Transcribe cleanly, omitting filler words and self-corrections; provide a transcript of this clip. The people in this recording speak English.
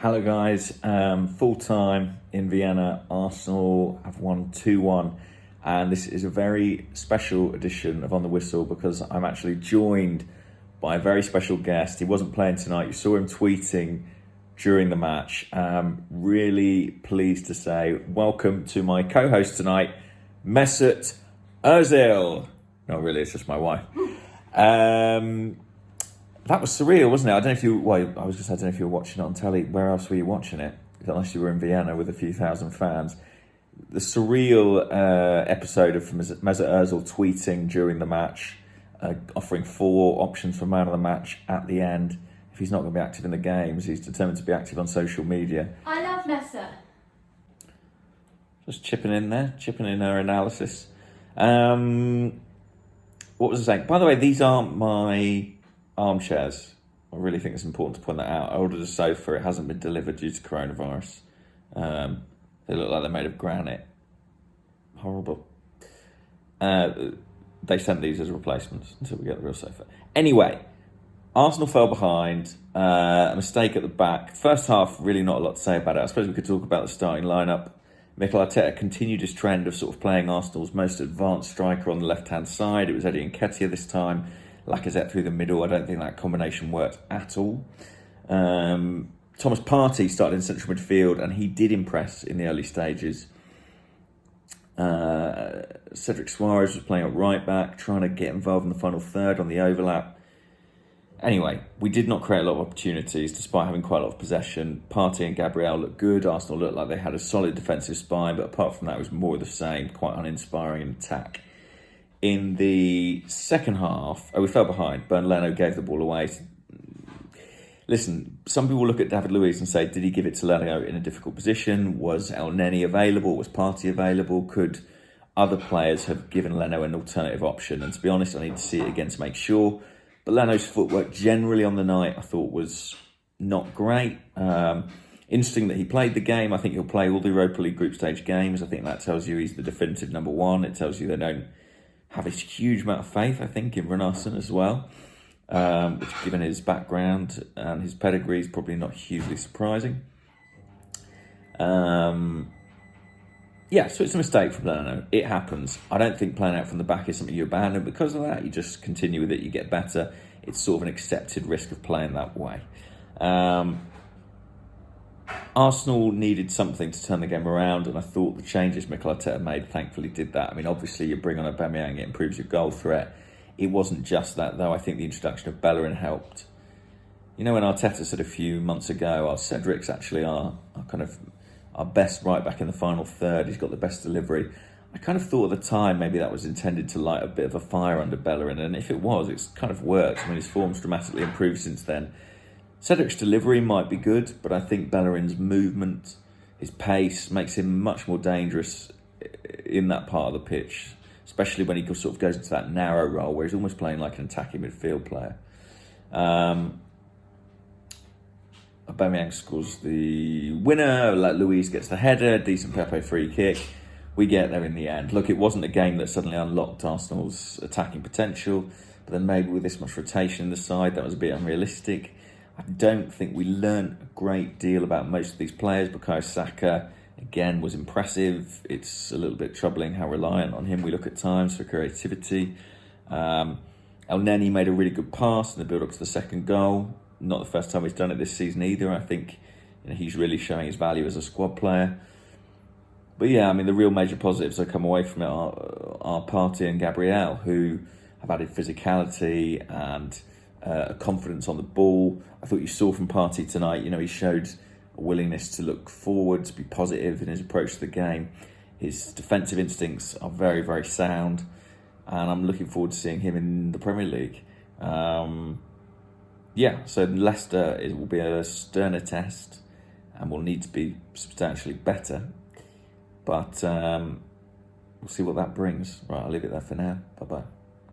Hello guys, full time in Vienna. Arsenal have won 2-1 and this is a very special edition of On the Whistle because I'm actually joined by a very special guest. He wasn't playing tonight, you saw him tweeting during the match. Really pleased to say welcome to my co-host tonight, Mesut Ozil. Not really, it's just my wife. That was surreal, wasn't it? I don't know if you. Well, I was just. I don't know if you were watching it on telly. Where else were you watching it? Unless you were in Vienna with a few thousand fans. The surreal episode of Mesut Ozil tweeting during the match, offering 4 options for man of the match at the end. If he's not going to be active in the games, he's determined to be active on social media. I love Mesut. Just chipping in her analysis. What was I saying? By the way, these aren't my armchairs. I really think it's important to point that out. I ordered a sofa. It hasn't been delivered due to coronavirus. They look like they're made of granite. Horrible. They sent these as replacements until we get the real sofa. Anyway, Arsenal fell behind. A mistake at the back. First half, really not a lot to say about it. I suppose we could talk about the starting lineup. Mikel Arteta continued his trend of sort of playing Arsenal's most advanced striker on the left-hand side. It was Eddie Nketiah this time. Lacazette through the middle. I don't think that combination worked at all. Thomas Partey started in central midfield and he did impress in the early stages. Cedric Soares was playing at right back, trying to get involved in the final third on the overlap. Anyway, we did not create a lot of opportunities despite having quite a lot of possession. Partey and Gabriel looked good. Arsenal looked like they had a solid defensive spine, but apart from that, it was more of the same, quite uninspiring in attack. In the second half, we fell behind. Bernd Leno gave the ball away. Listen, some people look at David Luiz and say, did he give it to Leno in a difficult position? Was El Neni available? Was Partey available? Could other players have given Leno an alternative option? And to be honest, I need to see it again to make sure. But Leno's footwork generally on the night, I thought, was not great. Interesting that he played the game. I think he'll play all the Europa League group stage games. I think that tells you he's the definitive number one. It tells you they don't have a huge amount of faith, I think, in Renarson as well, which, given his background and his pedigree, is probably not hugely surprising. So it's a mistake from Leno. It happens. I don't think playing out from the back is something you abandon. Because of that, you just continue with it, you get better. It's sort of an accepted risk of playing that way. Arsenal needed something to turn the game around, and I thought the changes Mikel Arteta made thankfully did that. I mean, obviously you bring on Aubameyang, it improves your goal threat. It wasn't just that, though. I think the introduction of Bellerin helped. You know, when Arteta said a few months ago, Cedric's actually our best right back in the final third. He's got the best delivery. I kind of thought at the time maybe that was intended to light a bit of a fire under Bellerin, and if it was, it's kind of worked. I mean, his form's dramatically improved since then. Cedric's delivery might be good, but I think Bellerin's movement, his pace, makes him much more dangerous in that part of the pitch, especially when he sort of goes into that narrow role where he's almost playing like an attacking midfield player. Aubameyang scores the winner, Luiz gets the header, decent Pepe free kick. We get there in the end. Look, it wasn't a game that suddenly unlocked Arsenal's attacking potential, but then maybe with this much rotation in the side, that was a bit unrealistic. I don't think we learned a great deal about most of these players. Bukayo Saka, again, was impressive. It's a little bit troubling how reliant on him we look at times for creativity. El Neni made a really good pass in the build-up to the second goal. Not the first time he's done it this season either. I think he's really showing his value as a squad player. But yeah, I mean, the real major positives that come away from it are Partey and Gabriel, who have added physicality and a confidence on the ball. I thought you saw from Partey tonight, he showed a willingness to look forward, to be positive in his approach to the game. His defensive instincts are very, very sound, and I'm looking forward to seeing him in the Premier League. So Leicester, it will be a sterner test and will need to be substantially better. But we'll see what that brings. Right, I'll leave it there for now. Bye-bye.